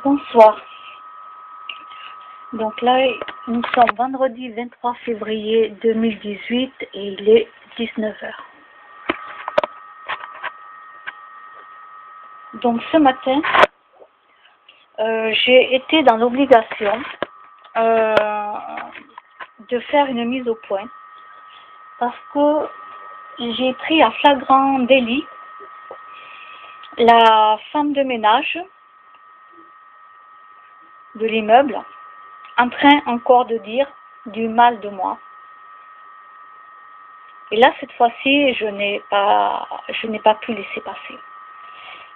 Bonsoir. Donc là, nous sommes vendredi 23 février 2018 et il est 19h. Donc ce matin, j'ai été dans l'obligation de faire une mise au point parce que j'ai pris à flagrant délit la femme de ménage de l'immeuble en train encore de dire du mal de moi. Et là, cette fois-ci, je n'ai pas pu laisser passer.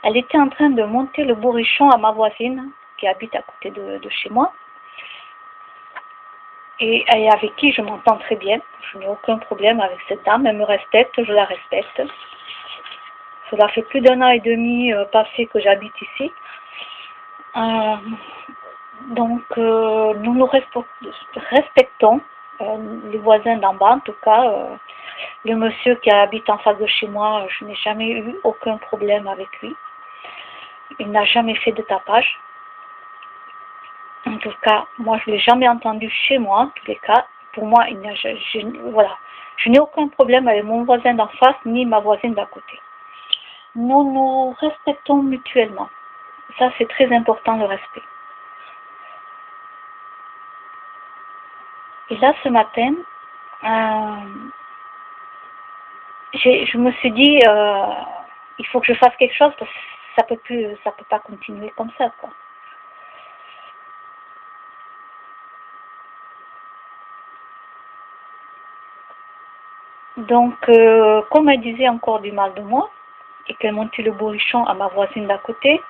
Elle était en train de monter le bourrichon à ma voisine qui habite à côté de chez moi et avec qui je m'entends très bien. Je n'ai aucun problème avec cette dame, elle me respecte, je la respecte. Cela fait plus d'1 an et demi passé que j'habite ici. Donc, nous nous respectons, les voisins d'en bas en tout cas. Le monsieur qui habite en face de chez moi, je n'ai jamais eu aucun problème avec lui. Il n'a jamais fait de tapage. En tout cas, moi je ne l'ai jamais entendu chez moi, en tous les cas. Pour moi, voilà. Je n'ai aucun problème avec mon voisin d'en face, ni ma voisine d'à côté. Nous nous respectons mutuellement. Ça, c'est très important, le respect. Et là, ce matin, je me suis dit, il faut que je fasse quelque chose parce que ça peut pas continuer comme ça, quoi. Donc, comme elle disait encore du mal de moi et qu'elle montait le bourrichon à ma voisine d'à côté,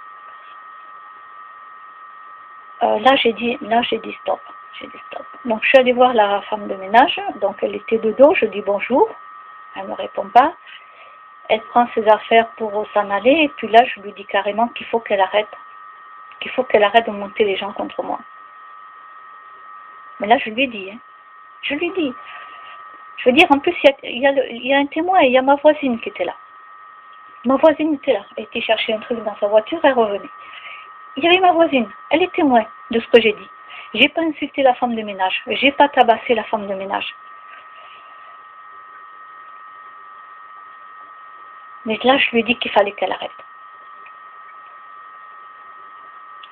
là j'ai dit stop. Donc, je suis allée voir la femme de ménage. Donc, elle était de dos. Je dis bonjour. Elle ne me répond pas. Elle prend ses affaires pour s'en aller. Et puis là, je lui dis carrément qu'il faut qu'elle arrête. Qu'il faut qu'elle arrête de monter les gens contre moi. Mais là, je lui ai dit. Je lui dis. Je veux dire, en plus, il y a un témoin. Il y a ma voisine qui était là. Ma voisine était là. Elle était chercher un truc dans sa voiture. Elle revenait. Il y avait ma voisine. Elle est témoin de ce que j'ai dit. J'ai pas insulté la femme de ménage. J'ai pas tabassé la femme de ménage. Mais là, je lui ai dit qu'il fallait qu'elle arrête.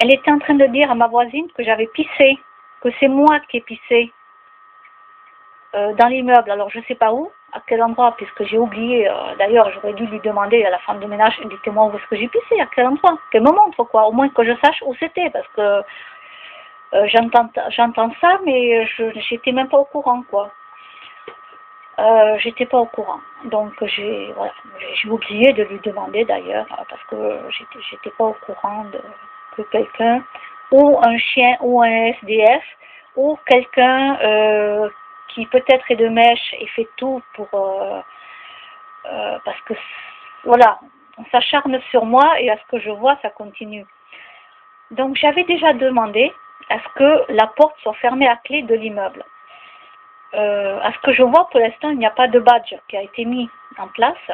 Elle était en train de dire à ma voisine que j'avais pissé, que c'est moi qui ai pissé dans l'immeuble. Alors, je ne sais pas où, à quel endroit, puisque j'ai oublié. D'ailleurs, j'aurais dû lui demander à la femme de ménage, dites-moi où est-ce que j'ai pissé, à quel endroit, qu'elle me montre, quoi, au moins que je sache où c'était, parce que j'entends ça, mais j'étais même pas au courant, quoi. J'étais pas au courant. Donc j'ai oublié de lui demander d'ailleurs, parce que j'étais pas au courant que quelqu'un, ou un chien, ou un SDF, ou quelqu'un qui peut-être est de mèche et fait tout pour parce que voilà, on s'acharne sur moi et à ce que je vois, ça continue. Donc j'avais déjà demandé à ce que la porte soit fermée à clé de l'immeuble. À ce que je vois, pour l'instant, il n'y a pas de badge qui a été mis en place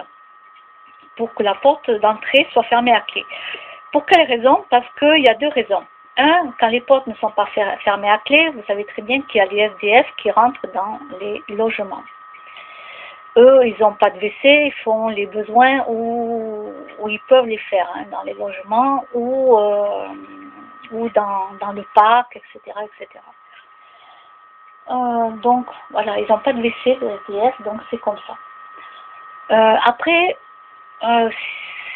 pour que la porte d'entrée soit fermée à clé. Pour quelle raison? Parce qu'il y a 2 raisons. Un, quand les portes ne sont pas fermées à clé, vous savez très bien qu'il y a les SDF qui rentrent dans les logements. Eux, ils n'ont pas de WC, ils font les besoins où ils peuvent les faire, dans les logements ou dans le parc, etc., etc. Donc, voilà, ils n'ont pas de WC, le SDF, donc c'est comme ça. Après,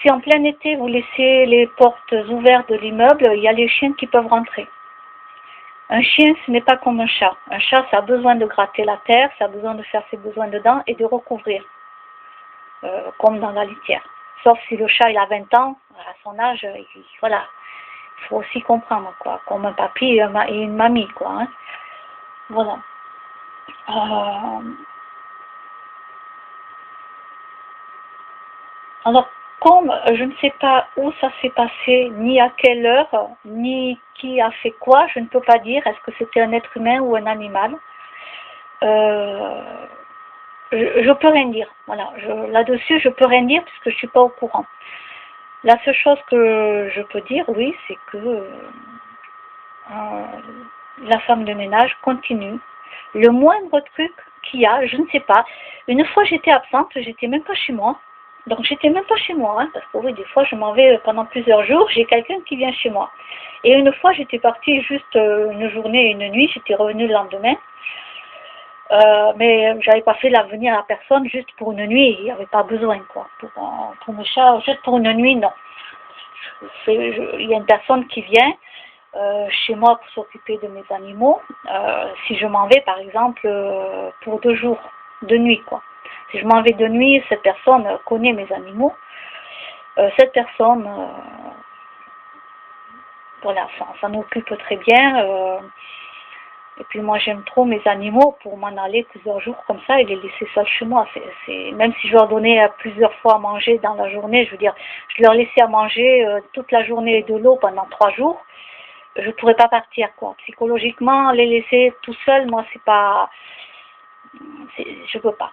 si en plein été, vous laissez les portes ouvertes de l'immeuble, il y a les chiens qui peuvent rentrer. Un chien, ce n'est pas comme un chat. Un chat, ça a besoin de gratter la terre, ça a besoin de faire ses besoins dedans et de recouvrir, comme dans la litière. Sauf si le chat, il a 20 ans, à son âge, voilà, il faut aussi comprendre, quoi, comme un papy et une mamie, quoi, Voilà. Alors, comme je ne sais pas où ça s'est passé, ni à quelle heure, ni qui a fait quoi, je ne peux pas dire est-ce que c'était un être humain ou un animal. Je peux rien dire. Voilà. Là-dessus, je peux rien dire puisque je ne suis pas au courant. La seule chose que je peux dire, oui, c'est que la femme de ménage continue. Le moindre truc qu'il y a, je ne sais pas. Une fois j'étais absente, j'étais même pas chez moi. Donc j'étais même pas chez moi, hein, parce que oui, des fois je m'en vais pendant plusieurs jours, j'ai quelqu'un qui vient chez moi. Et une fois j'étais partie juste une journée et une nuit, j'étais revenue le lendemain. Mais j'avais pas fait l'avenir à personne juste pour une nuit, il n'y avait pas besoin quoi. Pour mes chats, juste pour une nuit, non. Il y a une personne qui vient chez moi pour s'occuper de mes animaux. Si je m'en vais par exemple pour 2 jours de nuit quoi. Si je m'en vais de nuit, cette personne connaît mes animaux. Cette personne, voilà, s'en occupe très bien. Et puis moi j'aime trop mes animaux pour m'en aller plusieurs jours comme ça et les laisser seuls chez moi. Même si je leur donnais plusieurs fois à manger dans la journée, je veux dire, je leur laissais à manger toute la journée et de l'eau pendant 3 jours, je ne pourrais pas partir quoi. Psychologiquement, les laisser tout seuls, moi c'est pas, je peux pas.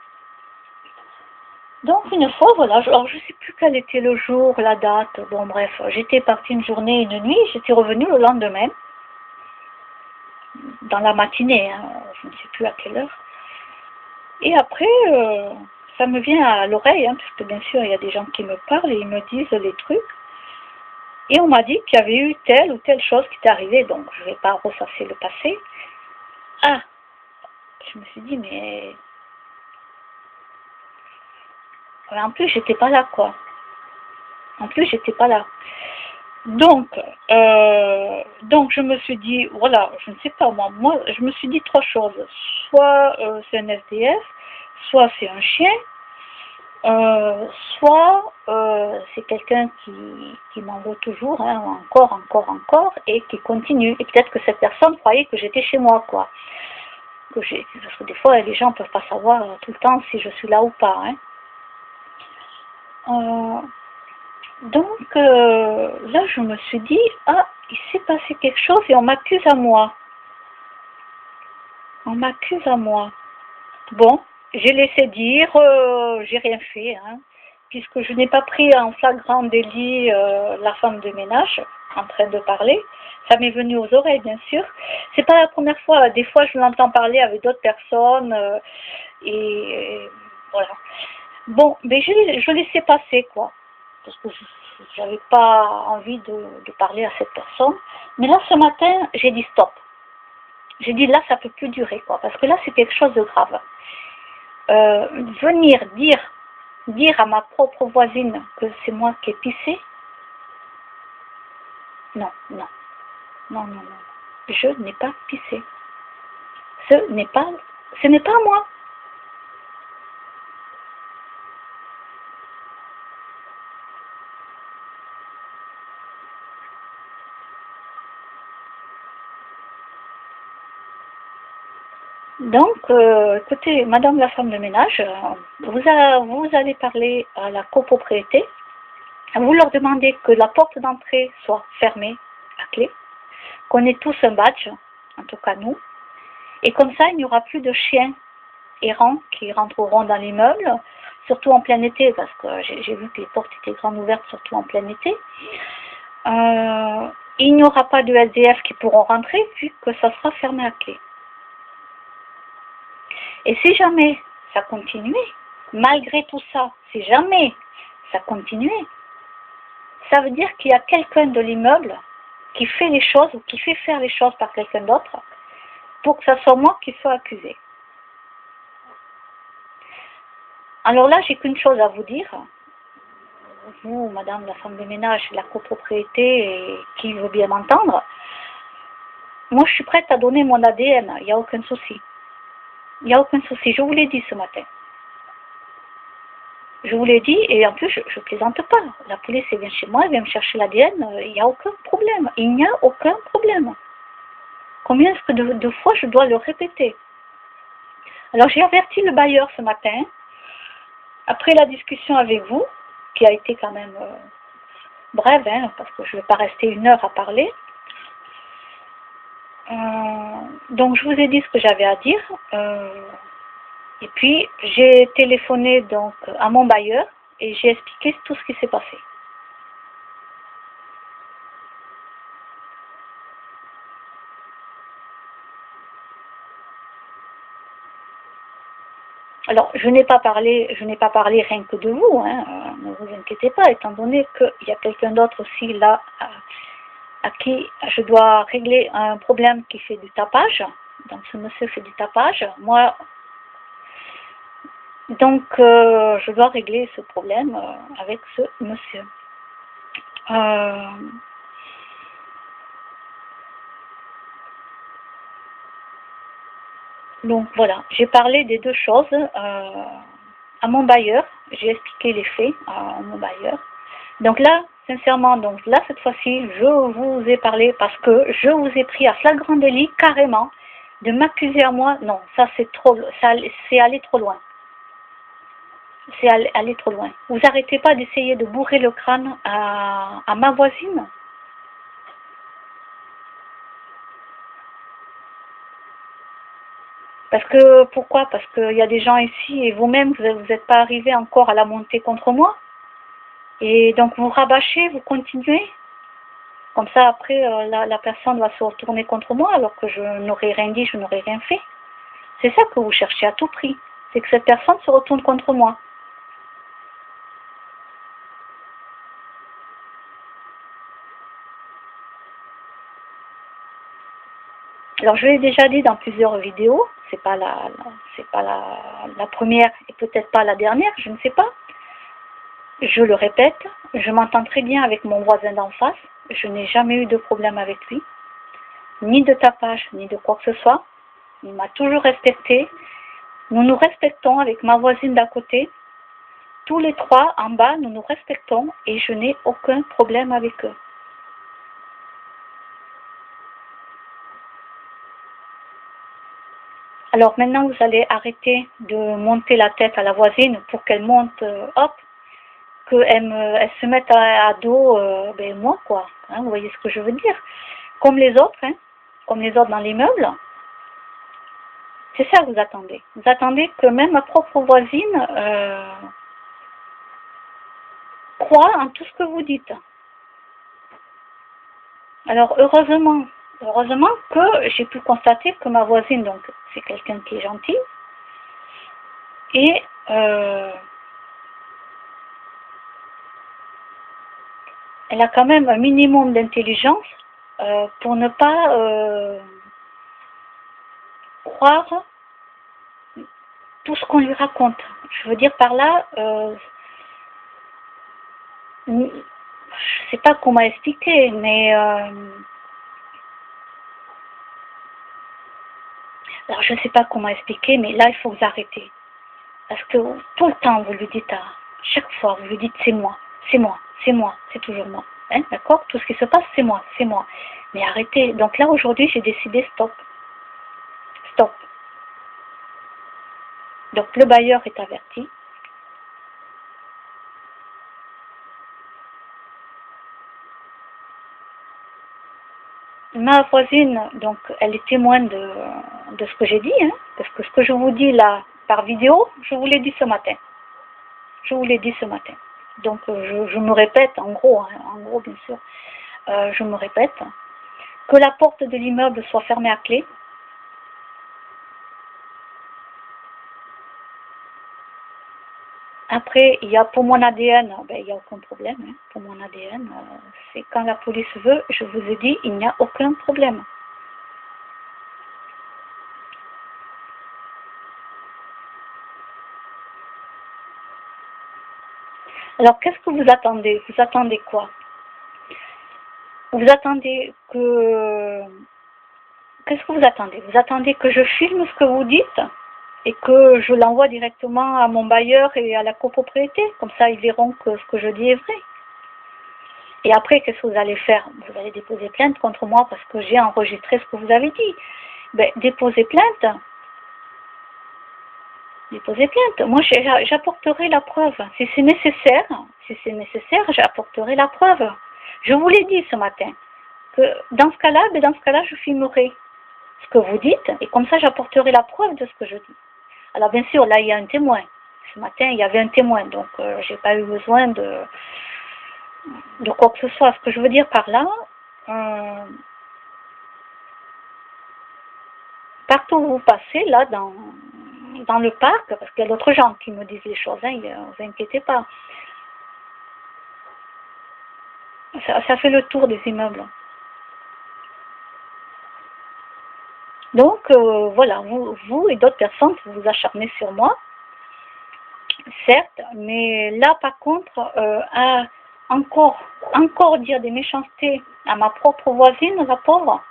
Donc une fois, voilà, alors je sais plus quel était le jour, la date, bon bref, j'étais partie une journée et une nuit, j'étais revenue le lendemain, dans la matinée, hein, je ne sais plus à quelle heure. Et après, ça me vient à l'oreille, hein, parce que bien sûr, il y a des gens qui me parlent et ils me disent les trucs. Et on m'a dit qu'il y avait eu telle ou telle chose qui était arrivée, donc je ne vais pas ressasser le passé. Ah, je me suis dit, mais en plus, j'étais pas là, quoi. En plus, j'étais pas là. Donc je me suis dit, voilà, je ne sais pas, moi je me suis dit 3 choses. Soit c'est un SDF, soit c'est un chien, soit c'est quelqu'un qui m'en veut toujours, hein, encore, et qui continue. Et peut-être que cette personne croyait que j'étais chez moi, quoi. Parce que des fois, les gens ne peuvent pas savoir tout le temps si je suis là ou pas. Hein. Donc là, je me suis dit, ah, il s'est passé quelque chose et on m'accuse à moi. On m'accuse à moi. Bon, j'ai laissé dire, j'ai rien fait, hein, puisque je n'ai pas pris en flagrant délit la femme de ménage en train de parler. Ça m'est venu aux oreilles, bien sûr. C'est pas la première fois. Des fois, je l'entends parler avec d'autres personnes et voilà. Bon, mais je laissais passer, quoi. Parce que je n'avais pas envie de parler à cette personne. Mais là, ce matin, j'ai dit stop. J'ai dit là, ça peut plus durer, quoi. Parce que là, c'est quelque chose de grave. Venir dire à ma propre voisine que c'est moi qui ai pissé, non. Je n'ai pas pissé. Ce n'est pas moi. Donc, écoutez, madame la femme de ménage, vous allez parler à la copropriété, vous leur demandez que la porte d'entrée soit fermée à clé, qu'on ait tous un badge, en tout cas nous, et comme ça, il n'y aura plus de chiens errants qui rentreront dans l'immeuble, surtout en plein été, parce que j'ai vu que les portes étaient grandes ouvertes, surtout en plein été. Il n'y aura pas de SDF qui pourront rentrer, vu que ça sera fermé à clé. Et si jamais ça continuait, malgré tout ça, si jamais ça continuait, ça veut dire qu'il y a quelqu'un de l'immeuble qui fait les choses ou qui fait faire les choses par quelqu'un d'autre pour que ce soit moi qui sois accusé. Alors là, j'ai qu'une chose à vous dire. Vous, madame la femme de ménage, la copropriété, et qui veut bien m'entendre, moi je suis prête à donner mon ADN, il n'y a aucun souci. Il n'y a aucun souci, je vous l'ai dit ce matin. Je vous l'ai dit, et en plus, je ne plaisante pas. La police vient chez moi, elle vient me chercher l'ADN, il n'y a aucun problème. Il n'y a aucun problème. Combien de fois je dois le répéter? Alors j'ai averti le bailleur ce matin, après la discussion avec vous, qui a été quand même brève, hein, parce que je ne vais pas rester 1 heure à parler. Donc je vous ai dit ce que j'avais à dire. Et puis j'ai téléphoné donc à mon bailleur et j'ai expliqué tout ce qui s'est passé. Alors, je n'ai pas parlé rien que de vous, hein, ne vous inquiétez pas, étant donné qu'il y a quelqu'un d'autre aussi là à qui je dois régler un problème qui fait du tapage. Donc, ce monsieur fait du tapage. Moi, donc, je dois régler ce problème avec ce monsieur. Donc voilà, j'ai parlé des deux choses à mon bailleur, j'ai expliqué les faits à mon bailleur. Donc là, sincèrement, donc là cette fois-ci, je vous ai parlé parce que je vous ai pris à flagrant délit carrément de m'accuser à moi. Non, ça c'est trop, ça c'est aller trop loin. C'est aller trop loin. Vous arrêtez pas d'essayer de bourrer le crâne à ma voisine. Parce que, pourquoi? Parce qu'il y a des gens ici et vous-même, vous n'êtes pas arrivé encore à la montée contre moi. Et donc vous rabâchez, vous continuez. Comme ça, après, la personne va se retourner contre moi alors que je n'aurais rien dit, je n'aurais rien fait. C'est ça que vous cherchez à tout prix. C'est que cette personne se retourne contre moi. Alors je l'ai déjà dit dans plusieurs vidéos, c'est pas la première et peut-être pas la dernière, je ne sais pas. Je le répète, je m'entends très bien avec mon voisin d'en face, je n'ai jamais eu de problème avec lui, ni de tapage, ni de quoi que ce soit. Il m'a toujours respecté. Nous nous respectons avec ma voisine d'à côté. Tous les trois en bas, nous nous respectons et je n'ai aucun problème avec eux. Alors maintenant, vous allez arrêter de monter la tête à la voisine pour qu'elle monte, hop, qu'elle se mette à dos moi, quoi. Hein, vous voyez ce que je veux dire? Comme les autres, hein, comme les autres dans l'immeuble. C'est ça que vous attendez. Vous attendez que même ma propre voisine croit en tout ce que vous dites. Alors heureusement que j'ai pu constater que ma voisine, donc c'est quelqu'un qui est gentil, et elle a quand même un minimum d'intelligence pour ne pas croire tout ce qu'on lui raconte. Je veux dire par là, je ne sais pas comment expliquer, mais alors je ne sais pas comment expliquer, mais là il faut vous arrêter. Parce que tout le temps vous lui dites, chaque fois vous lui dites c'est moi, c'est moi, c'est moi, c'est toujours moi. Hein, d'accord? Tout ce qui se passe c'est moi, c'est moi. Mais arrêtez. Donc là aujourd'hui j'ai décidé stop. Stop. Donc le bailleur est averti. Ma voisine, donc, elle est témoin de ce que j'ai dit, hein, parce que ce que je vous dis là par vidéo, je vous l'ai dit ce matin. Je vous l'ai dit ce matin. Donc je me répète, en gros bien sûr, je me répète, que la porte de l'immeuble soit fermée à clé. Après, il y a pour mon ADN, il n'y a aucun problème. Hein. Pour mon ADN, c'est quand la police veut, je vous ai dit, il n'y a aucun problème. Alors, qu'est-ce que vous attendez? Vous attendez quoi? Vous attendez que... Qu'est-ce que vous attendez? Vous attendez que je filme ce que vous dites et que je l'envoie directement à mon bailleur et à la copropriété? Comme ça, ils verront que ce que je dis est vrai. Et après, qu'est-ce que vous allez faire? Vous allez déposer plainte contre moi parce que j'ai enregistré ce que vous avez dit. Déposez plainte. Déposez plainte. Moi, j'apporterai la preuve. Si c'est nécessaire, j'apporterai la preuve. Je vous l'ai dit ce matin, que dans ce cas-là, je filmerai ce que vous dites, et comme ça, j'apporterai la preuve de ce que je dis. Alors, bien sûr, là, il y a un témoin. Ce matin, il y avait un témoin, donc j'ai pas eu besoin de quoi que ce soit. Ce que je veux dire par là, partout où vous passez, là, dans le parc, parce qu'il y a d'autres gens qui me disent les choses, hein, ne vous inquiétez pas. Ça fait le tour des immeubles. Donc, voilà, vous et d'autres personnes, vous vous acharnez sur moi, certes, mais là, par contre, encore dire des méchancetés à ma propre voisine, la pauvre,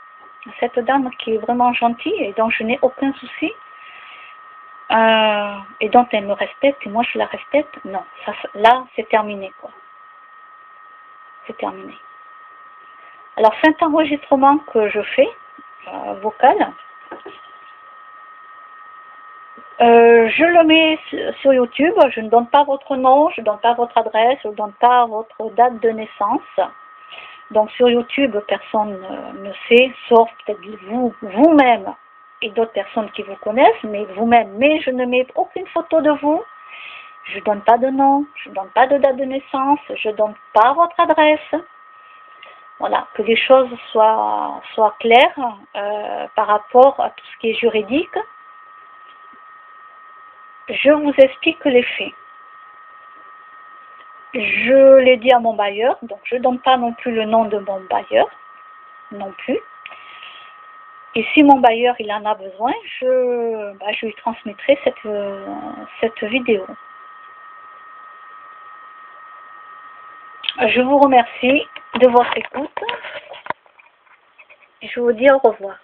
cette dame qui est vraiment gentille et dont je n'ai aucun souci, et dont elle me respecte et moi je la respecte, non, là c'est terminé quoi. C'est terminé. Alors cet enregistrement que je fais, vocal, je le mets sur YouTube, je ne donne pas votre nom, je ne donne pas votre adresse, je ne donne pas votre date de naissance. Donc sur YouTube, personne ne sait, sauf peut-être vous-même et d'autres personnes qui vous connaissent, mais vous-même. Mais je ne mets aucune photo de vous, je ne donne pas de nom, je ne donne pas de date de naissance, je ne donne pas votre adresse. Voilà, que les choses soient claires par rapport à tout ce qui est juridique. Je vous explique les faits. Je l'ai dit à mon bailleur, donc je ne donne pas non plus le nom de mon bailleur, non plus. Et si mon bailleur il en a besoin, je lui transmettrai cette vidéo. Je vous remercie de votre écoute et je vous dis au revoir.